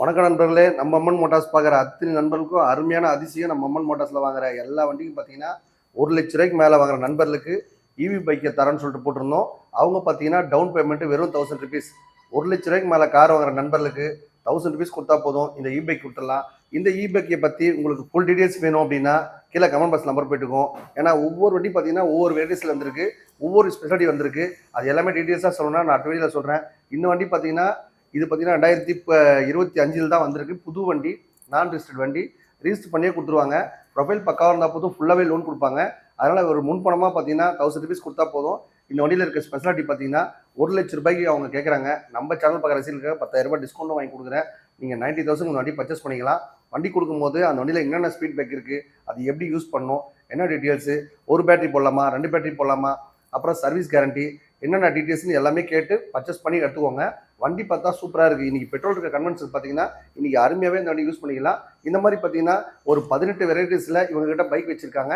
வணக்கம் நண்பர்களே. நம்ம அம்மன் மோட்டார்ஸ் பார்க்குற அத்தனை நண்பர்களுக்கும் அருமையான அதிசயம். நம்ம அம்மன் மோட்டார்ஸில் வாங்குற எல்லா வண்டிக்கும் பார்த்தீங்கன்னா 1,00,000 மேலே வாங்குற நண்பர்களுக்கு இவி பைக்கை தரேன்னு சொல்லிட்டு போட்டிருந்தோம். அவங்க பார்த்தீங்கன்னா டவுன் பேமெண்ட் வெறும் ₹1000. 1,00,000 மேலே கார் வாங்குற நண்பர்களுக்கு ₹1000 கொடுத்தா போதும் இந்த இ பைக் கொடுத்துடலாம். இந்த இ பைக்கை பற்றி உங்களுக்கு ஃபுல் டீடைல்ஸ் வேணும் அப்படின்னா கீழே கமெண்ட் பாக்ஸ் நம்பர் போயிட்டுருக்கோம். ஏன்னா ஒவ்வொரு வண்டி பார்த்தீங்கன்னா ஒவ்வொரு வெரைட்டிஸில் வந்திருக்கு, ஒவ்வொரு ஸ்பெஷாலிட்டி வந்திருக்கு. அது எல்லாமே டீட்டெயில்ஸாக சொல்லணும்னா நான் அடுத்த வீடியோவில் சொல்கிறேன். இந்த வண்டி பார்த்தீங்கன்னா இது பார்த்தீங்கன்னா 2025 தான் வந்திருக்கு. புது வண்டி, நான் ரிஜிஸ்டர்ட் வண்டி. ரிஜிஸ்டர் பண்ணியே கொடுத்துருவாங்க. ப்ரொஃபைல் பக்காவாக இருந்தால் போதும், ஃபுல்லாகவே லோன் கொடுப்பாங்க. அதனால் ஒரு முன்பணமாக பார்த்தீங்கன்னா ₹1000 கொடுத்தா போதும். இந்த வண்டியில் இருக்க ஸ்பெஷாலிட்டி பார்த்தீங்கன்னா ₹1,00,000 அவங்க கேட்குறாங்க. நம்ம சேனல் பார்க்குற ரசிகர்களுக்கு ₹10,000 டிஸ்கவுண்ட்டும் வாங்கி கொடுக்குறேன். நீங்கள் 90,000 இந்த வண்டி பர்ச்சேஸ் பண்ணிக்கலாம். வண்டி கொடுக்கும்போது அந்த வண்டியில் என்னென்ன ஸ்பீட் பேக் இருக்குது, அது எப்படி யூஸ் பண்ணணும், என்ன டீட்டெயில்ஸு, ஒரு பேட்டரி போடலாமா, 2 பேட்டரி போடலாமா, அப்புறம் சர்வீஸ் கேரண்டி, என்னென்ன டீட்டெயில்ஸ்னு எல்லாமே கேட்டு பர்ச்சேஸ் பண்ணி எடுத்துக்கோங்க. வண்டி பார்த்தா சூப்பராக இருக்குது. இன்றைக்கி பெட்ரோல் இருக்க கன்வென்ஷன் பார்த்தீங்கன்னா இன்றைக்கி அருமையாகவே இந்த வண்டி யூஸ் பண்ணிக்கலாம். இந்த மாதிரி பார்த்தீங்கன்னா ஒரு 18 வெரைட்டிஸில் இவங்ககிட்ட பைக் வச்சுருக்காங்க.